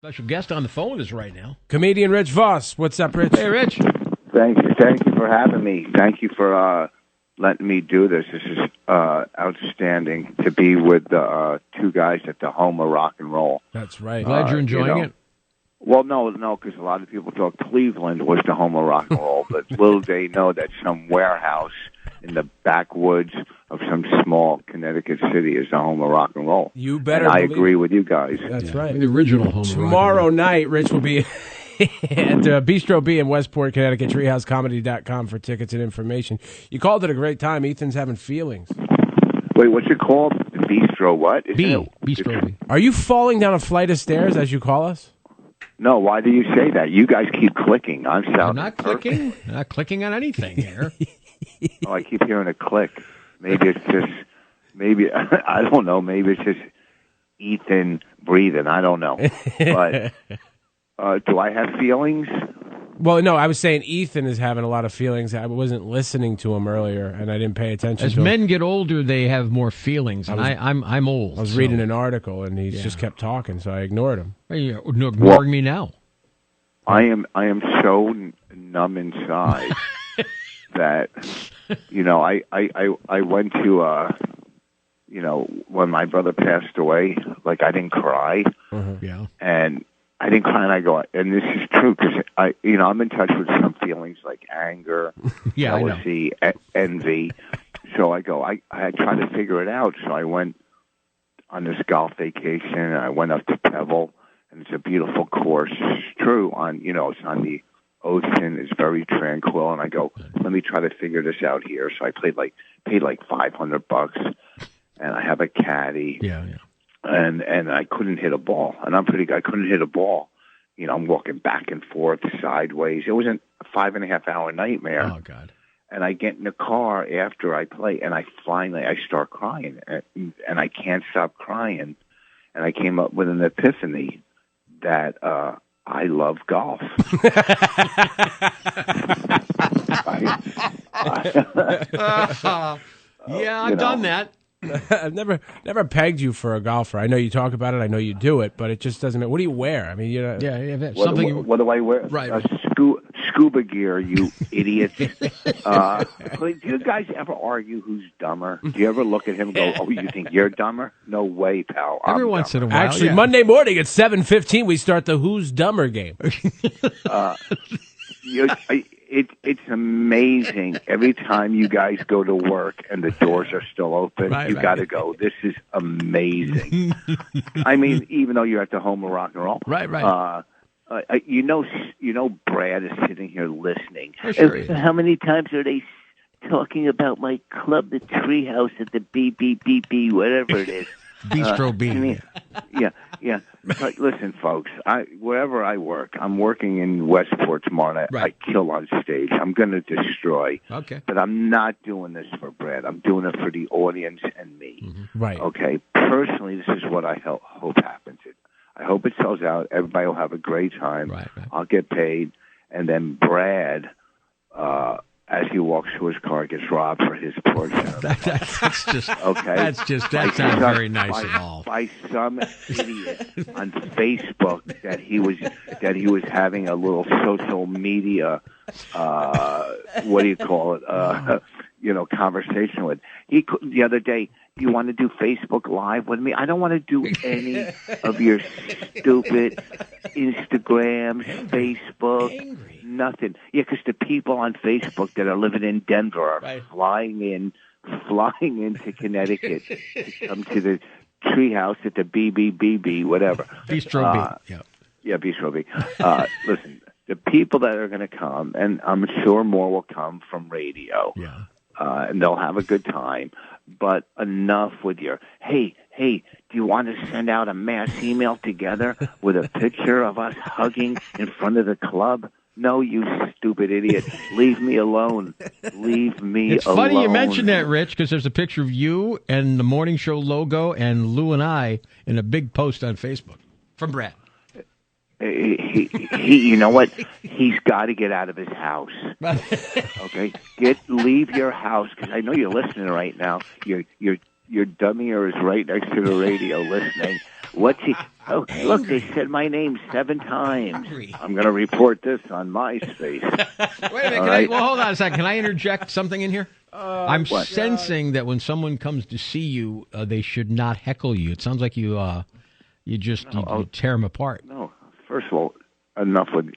Special guest on the phone with us right now. Comedian Rich Vos. What's up, Rich? Hey, Rich. Thank you for having me. Thank you for letting me do this. This is outstanding to be with the two guys at the home of rock and roll. That's right. Glad you're enjoying it. Well, no, because a lot of people thought Cleveland was the home of rock and roll, but little they know that some warehouse in the backwoods of some small Connecticut city is the home of rock and roll. You better. And I agree with you guys. That's right. The original home. Tomorrow night, Rich will be at Bistro B in Westport, Connecticut. TreehouseComedy.com for tickets and information. You called it a great time. Ethan's having feelings. Wait, what's it called? The Bistro what? Bistro B. Are you falling down a flight of stairs as you call us? No, why do you say that? You guys keep clicking. I'm not clicking. Not clicking on anything here. Oh, I keep hearing a click. Maybe it's just, I don't know, maybe it's just Ethan breathing. I don't know. But do I have feelings? Well, no, I was saying Ethan is having a lot of feelings. I wasn't listening to him earlier, and I didn't pay attention As to him. men get older, they have more feelings, and I'm old. I was reading an article, and he just kept talking, so I ignored him. You're ignoring me now. I am so numb inside that, I went to, when my brother passed away, like I didn't cry. Mm-hmm. Yeah. And I didn't cry, and I go, and this is true, because I'm in touch with some feelings like anger, jealousy, envy. So I go, I try to figure it out. So I went on this golf vacation, and I went up to Pebble, and it's a beautiful course. It's true, it's on the ocean. It's very tranquil, and I go, let me try to figure this out here. So I paid like $500, and I have a caddy. Yeah. And I couldn't hit a ball, and I couldn't hit a ball. I'm walking back and forth, sideways. It was a 5.5-hour nightmare. Oh God! And I get in the car after I play, and I start crying, and I can't stop crying. And I came up with an epiphany that I love golf. I've done that. I've never pegged you for a golfer. I know you talk about it. I know you do it, but it just doesn't. What do you wear? I mean, What do I wear? Right. Scuba gear, you idiots. Do you guys ever argue who's dumber? Do you ever look at him and go, "Oh, you think you're dumber"? No way, pal. Every once in a while. Actually, Monday morning at 7:15, we start the Who's Dumber game. It's amazing. Every time you guys go to work and the doors are still open, you got to go, this is amazing. I mean, even though you're at the home of rock and roll. Right. Brad is sitting here listening. Sure. How many times are they talking about my club, the Treehouse at the BBBB, whatever it is? Bistro B. Yeah. But listen, folks, wherever I work, I'm working in Westport tomorrow night. Right. I kill on stage. I'm going to destroy. Okay. But I'm not doing this for Brad. I'm doing it for the audience and me. Mm-hmm. Right. Okay. Personally, this is what I hope happens. I hope it sells out. Everybody will have a great time. Right. I'll get paid. And then Brad, as he walks to his car, gets robbed for his portion. That's just okay. That sounds very nice at all. By some idiot on Facebook that he was having a little social media, what do you call it? Conversation with. The other day, you want to do Facebook Live with me? I don't want to do any of your stupid Instagrams, Facebook, nothing. Yeah, because the people on Facebook that are living in Denver are flying into Connecticut to come to the treehouse at the BBBB, whatever. Bistro B. Yeah, Bistro B. Listen, the people that are going to come, and I'm sure more will come from radio. Yeah. And they'll have a good time. But enough with your, hey, do you want to send out a mass email together with a picture of us hugging in front of the club? No, you stupid idiot. Leave me alone. Leave me alone. It's funny you mentioned that, Rich, because there's a picture of you and the morning show logo and Lou and I in a big post on Facebook from Brad. He you know what? He's got to get out of his house. Okay, leave your house, because I know you're listening right now. Your dummy ear is right next to the radio listening. What's he? Oh, look, they said my name 7 times. Angry. I'm going to report this on MySpace. Wait a minute. Well, hold on a second. Can I interject something in here? I'm sensing that when someone comes to see you, they should not heckle you. It sounds like you you tear them apart. No, first of all, enough with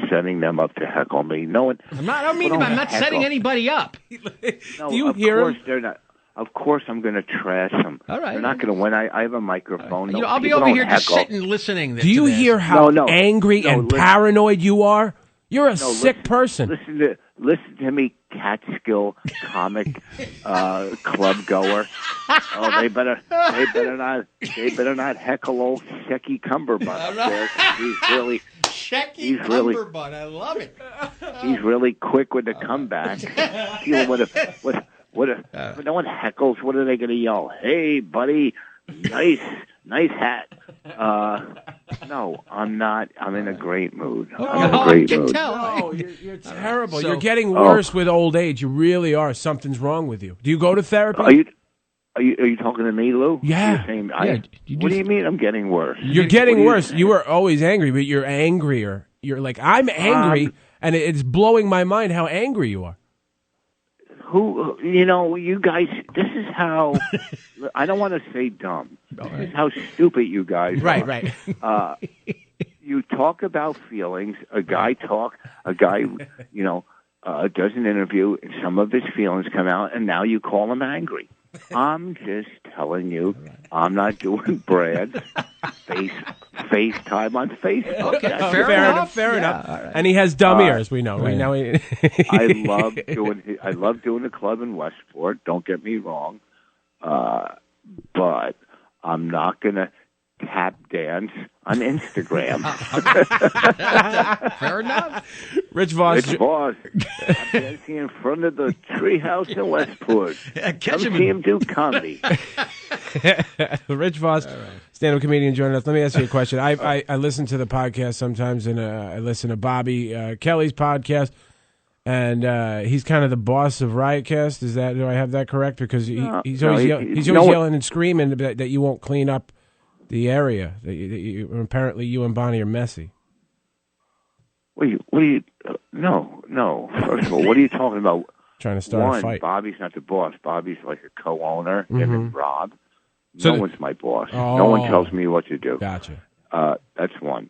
setting them up to heckle me. No one. I'm not setting anybody up. No, Do you hear course him? they're not. Of course, I'm going to trash them. All right. They're not going to win. I have a microphone. No, I'll be people over don't here just heckle. sitting listening. Do you hear how angry and listen. paranoid you are? You're a sick person. Listen to me, Catskill comic club goer. Oh, they better not heckle old Shecky Cumberbund up there. He's really Cumberbund. I love it. He's really quick with the comeback. What if no one heckles? What are they going to yell? Hey, buddy, nice hat. No, I'm not. I'm in a great mood. I'm in a great mood. No, you're terrible. You're getting worse with old age. You really are. Something's wrong with you. Do you go to therapy? Are you talking to me, Lou? Yeah. What do you mean I'm getting worse? You're getting worse. You were always angry, but you're angrier. You're like, I'm angry, and it's blowing my mind how angry you are. You guys, this is how, I don't want to say dumb. This is how stupid you guys are. Right. You talk about feelings. A guy, does an interview, and some of his feelings come out, and now you call him angry. I'm just telling you, I'm not doing Brad's FaceTime on Facebook. Okay, fair enough. Right. And he has dumb ears. We know. Right. I love doing the club in Westport. Don't get me wrong, but I'm not gonna tap dance on Instagram. Fair enough. Rich Vos. I'm dancing in front of the treehouse in Westport. Come see him do comedy. Rich Vos, stand-up comedian, joining us. Let me ask you a question. I listen to the podcast sometimes, and I listen to Bobby Kelly's podcast, and he's kind of the boss of Riotcast. Do I have that correct? Because he's always yelling and screaming that you won't clean up the area. Apparently you and Bonnie are messy. No. First of all, what are you talking about? Trying to start a fight. Bobby's not the boss. Bobby's like a co-owner. Him and Rob. So no one's my boss. No one tells me what to do. Gotcha. That's one.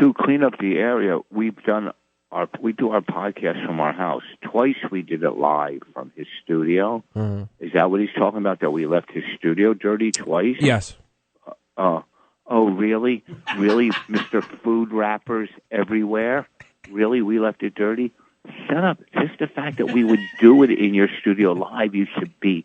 2, clean up the area. We do our podcast from our house. Twice we did it live from his studio. Is that what he's talking about? That we left his studio dirty twice? Yes. Oh, really? Really, Mr. Food Wrappers everywhere? Really, we left it dirty? Shut up. Just the fact that we would do it in your studio live, you should be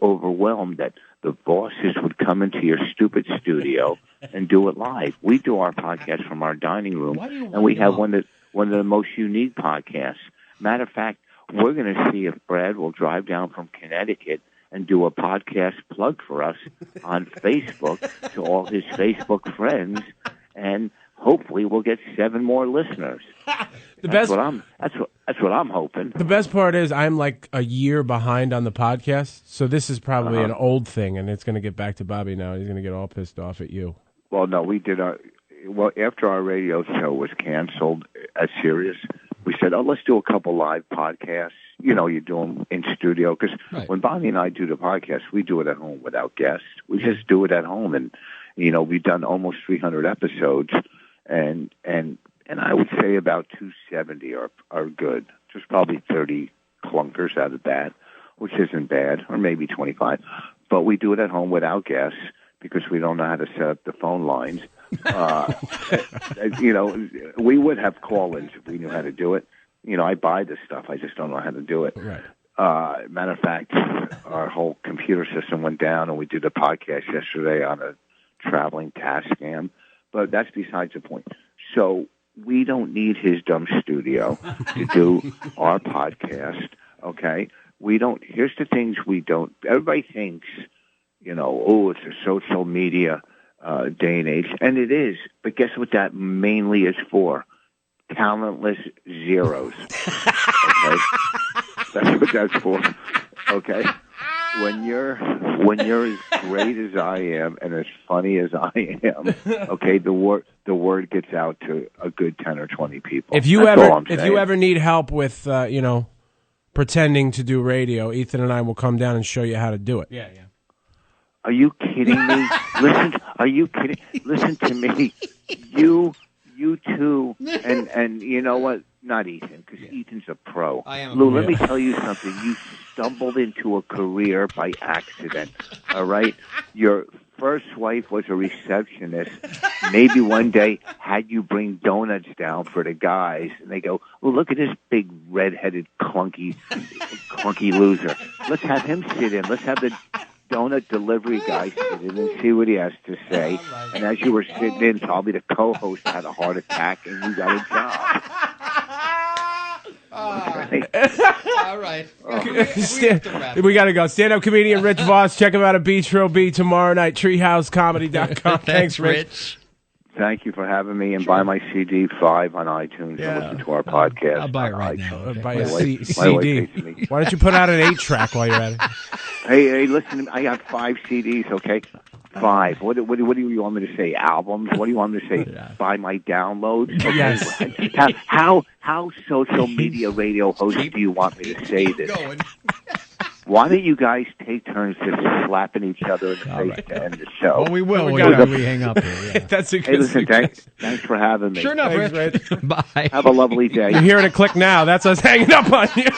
overwhelmed that the bosses would come into your stupid studio and do it live. We do our podcast from our dining room, and we have one of the most unique podcasts. Matter of fact, we're going to see if Brad will drive down from Connecticut and do a podcast plug for us on Facebook to all his Facebook friends, and hopefully we'll get 7 more listeners. That's what I'm hoping. The best part is I'm like a year behind on the podcast, so this is probably an old thing, and it's going to get back to Bobby now. He's going to get all pissed off at you. Well, no, we did after our radio show was canceled at Sirius, we said, let's do a couple live podcasts. You do them in studio, because when Bonnie and I do the podcast, we do it at home without guests. We just do it at home, and we've done almost 300 episodes, and I would say about 270 are good. There's probably 30 clunkers out of that, which isn't bad, or maybe 25. But we do it at home without guests because we don't know how to set up the phone lines. We would have call-ins if we knew how to do it. I buy this stuff. I just don't know how to do it. Right. Matter of fact, our whole computer system went down, and we did a podcast yesterday on a traveling Tascam. But that's besides the point. So we don't need his dumb studio to do our podcast, okay? Here's the things we don't. Everybody thinks, it's a social media day and age, and it is. But guess what that mainly is for? Talentless zeros. Okay? That's what that's for. Okay? when you're as great as I am and as funny as I am, okay, the word gets out to a good 10 or 20 people. If you ever need help with pretending to do radio, Ethan and I will come down and show you how to do it. Yeah. Are you kidding me? Are you kidding? Listen to me. You two, and you know what? Not Ethan, because Ethan's a pro. I am. Lou, let me tell you something. You stumbled into a career by accident, all right? Your first wife was a receptionist. Maybe one day had you bring donuts down for the guys, and they go, well, look at this big red-headed clunky loser. Let's have him sit in. Let's have the donut delivery guy sit in and see what he has to say. And as you were sitting in, probably the co-host had a heart attack, and you got a job. All right. We got to go. Stand-up comedian Rich Vos. Check him out at Bistro B tomorrow night. TreehouseComedy.com. Thanks, Rich. Thank you for having me, and buy my CD 5 on iTunes and listen to our podcast. I'll buy it right now. Okay. Buy a CD. Why don't you put out an 8-track while you're at it? Hey, listen, I got 5 CDs, okay? 5. What do you want me to say? Albums? What do you want me to say? Buy my downloads? Okay. Yes. How social media radio host do you want me to say this? Why don't you guys take turns just slapping each other in the face to end the show? Well, we will when we hang up here. Yeah. That's a good listen, thanks for having me. Sure enough, Rich. Bye. Have a lovely day. You're hearing a click now. That's us hanging up on you.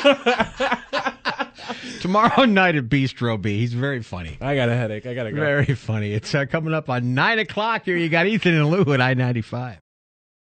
Tomorrow night at Bistro B. He's very funny. I got a headache. I got to go. Very funny. It's coming up on 9 o'clock here. You got Ethan and Lou at I-95.